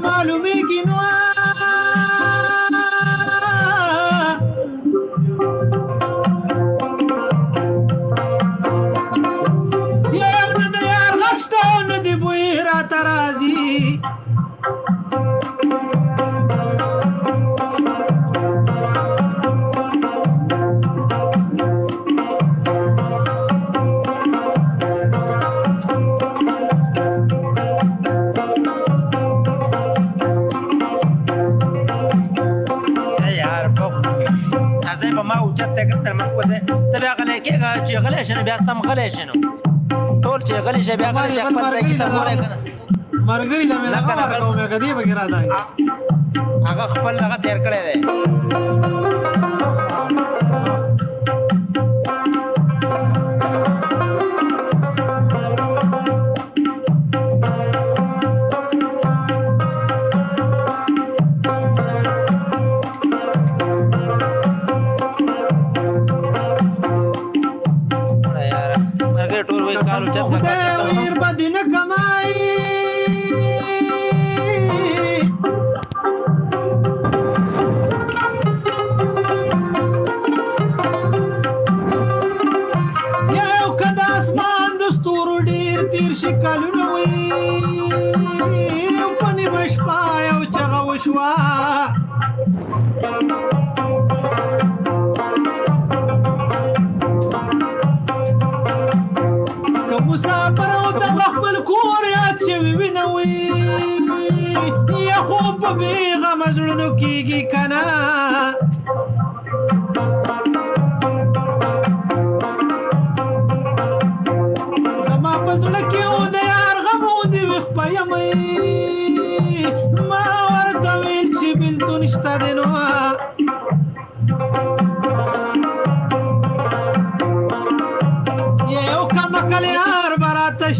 معلومیږي نو یار نه د یار غږ شته او نه د بوی راته راځي چې غلی شنو بیا سم غلی شنو ټول چې غلی شي بیا غلی شي خپل ځای کې ته ګورې که نه مرګري له مې دغه ورکوم که دې پکې راځي هغه خپل هغه تېر کړی دی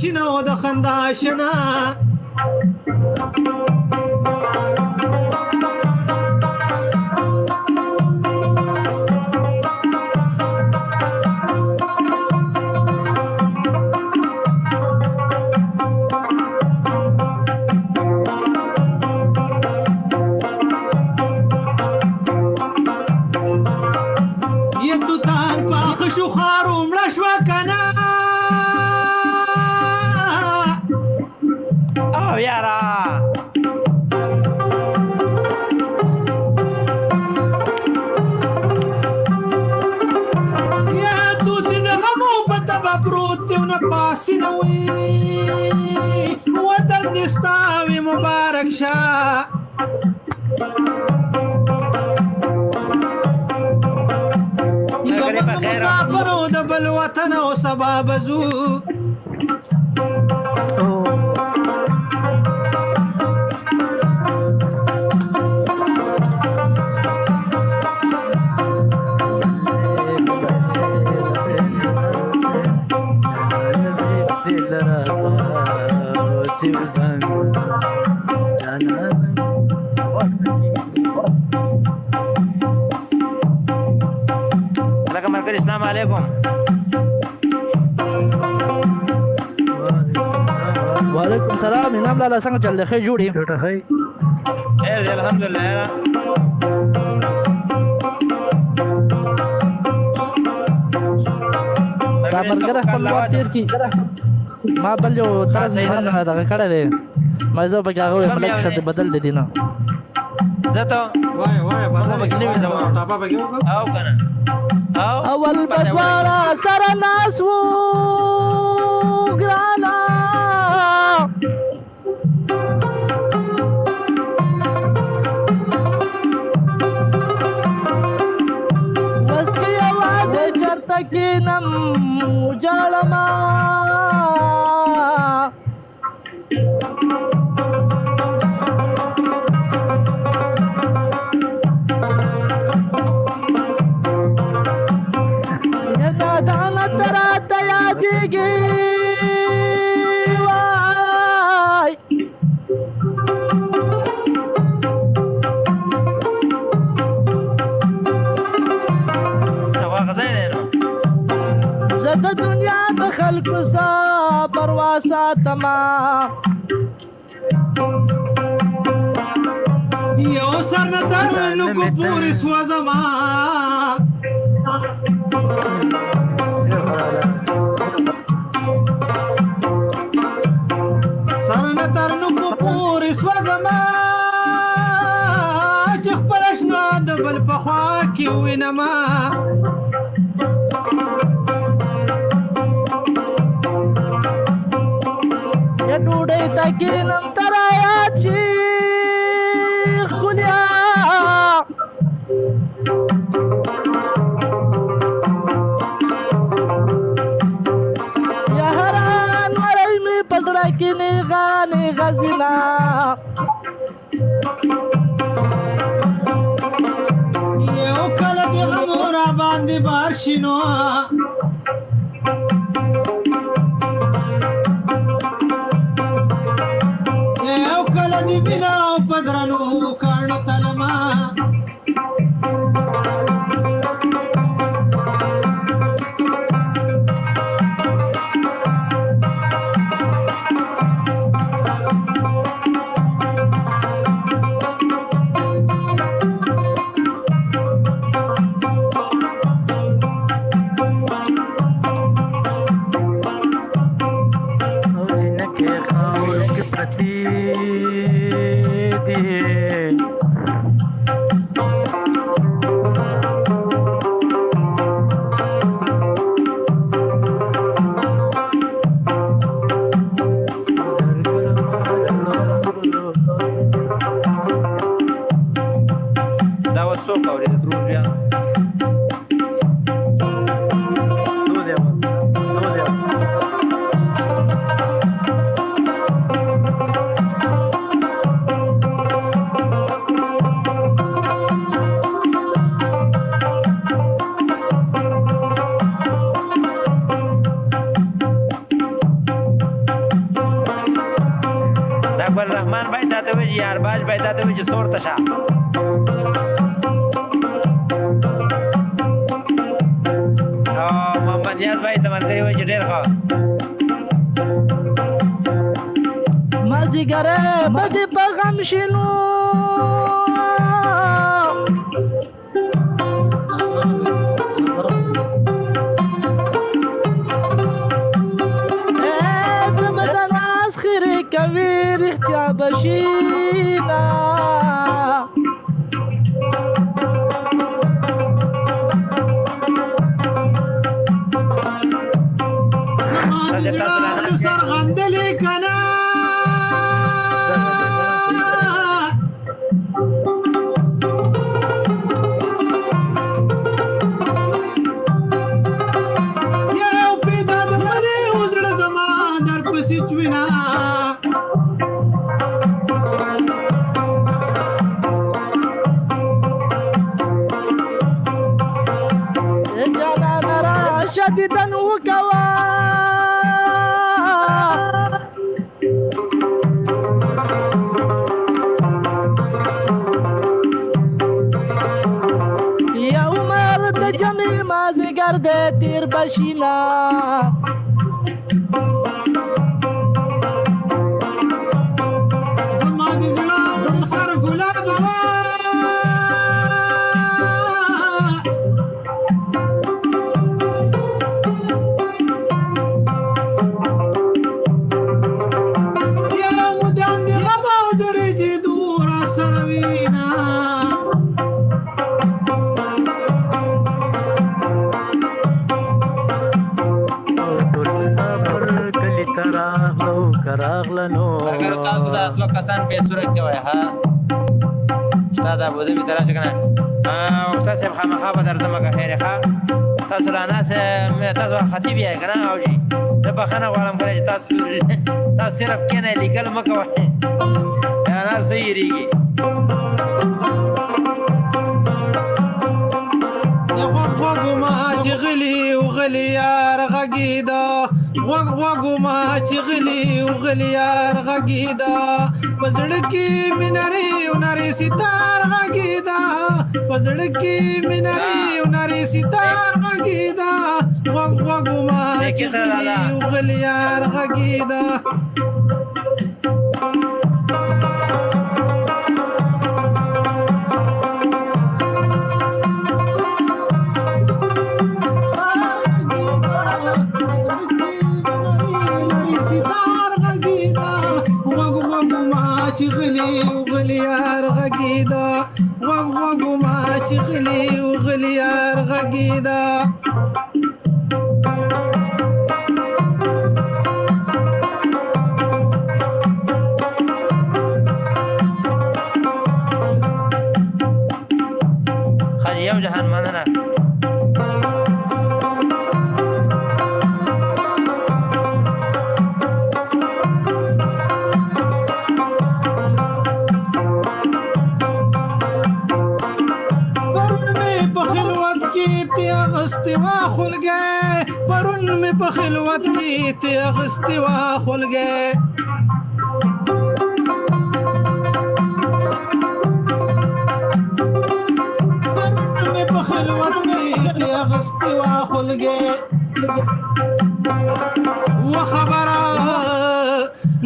شنو د خندا شنا یتو تار پاخ شو خارو مړ شو کنه یارا یا دوت د غمو په تبه پروت دی ونه پاسې نه وي وطن دې ستا وي مبارک شه مسافرو د بل وطن او سبا بزو السلام علیکم وعلیکم السلام انعام لالا څنګه چل دی ښه جوړ یې خیر دی الحمدلله یاره دا ملګری خپل وخت تېر کړي ما بل یو طرز دغه کړی دی ما زه پکې هغه ویم ملک شرط بدل دی دي نه زه ته وایه پکې نه وي زما ټاپه پکې وکړه او که نه اول بدوارا سره ناس وو ګرانا مستی आवाज چرته کینم جالما پروا ساتما سرنا ترنو کو پوری سوزما سرنا ترنو کو پوری سوزما چې خپل اشنا د بل په خوا کې وینما یا ډوډۍ ته کښېنم تر یاد شي ښکلیا یا حیران وری مې په زړه کې نیغه نیغه زینا یو کله د غمو را باندې بار شینو یو کله د بنا او پدرنو کارنو تلما رحمان بھائی داتے ہوئے یار باج بھائی داتے ہوئے سور تشا محمد یاد بھائی تمہار کری ہوئے ډیر خوا مازیګره بدې په غم شینو کوي رښتیا بشینا زما د سرغندلې کنا یو پیدا د ملي وزړه زما در پسې چوینا شدیدن وکوا یو مرد جمعی مازیګر دې تیر بشینا زما د زړه سر ګلاب اگر تاسو دا دوه کسان په صورت کې وای ها استاد ابو دې تر څنګه او تاسو خامخا به درځم که خیر ښه تاسو لا ناس تاسو خطیب یې کنه او شي ته بخنه غواړم کړی تاسو صرف کینه لیکل مکه وای انا صحیح ریږي غوږما چې غلی او غلی یار غږیدا غوږما چې غلی او غلی یار غږیدا پزړه کې میناري او ناري ستار غږیدا پزړه کې میناري او ناري ستار غږیدا غوږما چې غلی او غلی یار غږیدا چې غلی وغلی یار غږېده غوږ غوږوما چې غلی وغلی یار غږېده خاجي یو جهان مننه پرون می په خلوت کې ته اغستی وا خلګې پرون می په خلوت کې ته اغستی وا خلګې و خبره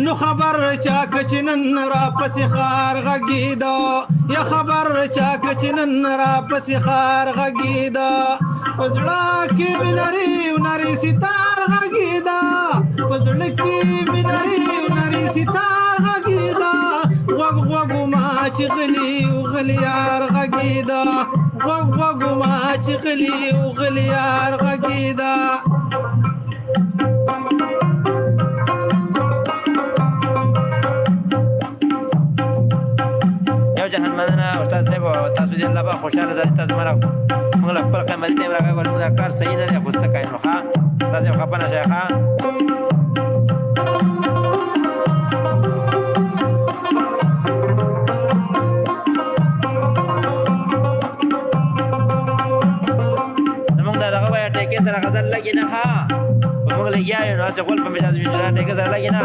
نو خبر چا کچنن را پس خار غږیدا یا خبر چا کچنن را پس خار غږیدا پزړه کې میناري وناري ستار غږیدا پزړه کې میناري وناري ستار غږیدا غوږ غوږما چې غلي وغلي یار غږیدا غوږ غوږما چې غلي وغلي یار غږیدا یو جهان مننه استاد صاحب تاسو دې الله به خوشاله زړه تاسو مرا موږ خپل قیمتي ټیم راغلی موږ کار صحیح نه دی خو څه کوي نو ښه تاسو خپه نه شئ ښه زموږ د دغه وایه ټیکې سره غزل لګي نه ښه په موږ لګیا یو نو هسې غول په مجاز ټیکې سره لګي نه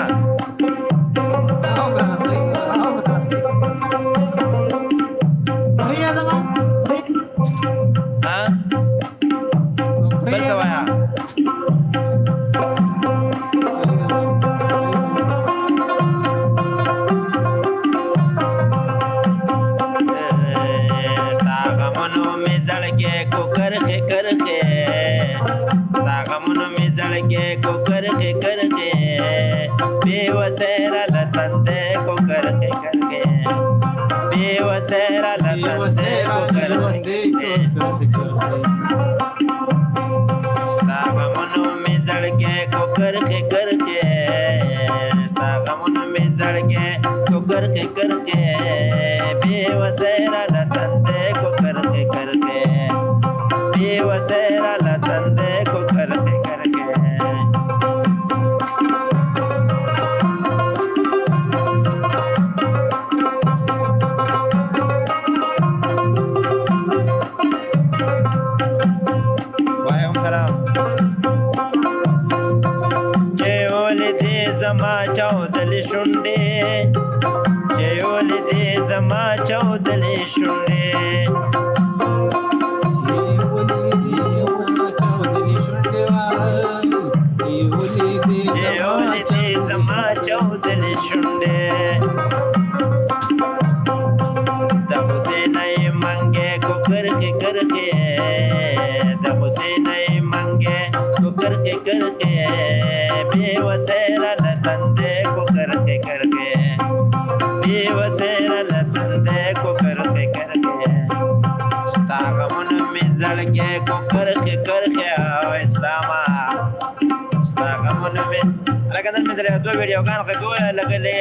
ویډیو کان غوې لګلې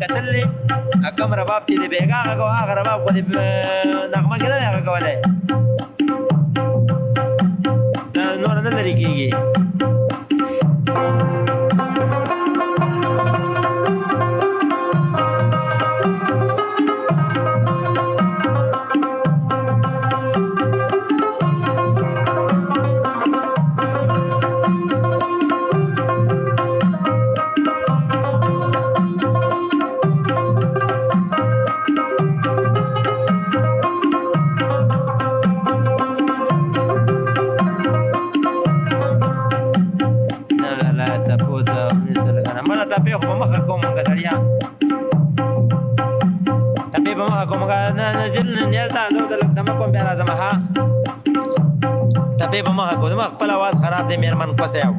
کتلې کوم رباب چې دی بیګا هغه هغه رباب خو دې نغمه کې نه هغه کولای دا نور نه لري کېږي ټپې په مخه کو زما خپل اواز خراب دی مېرمن کوسه یو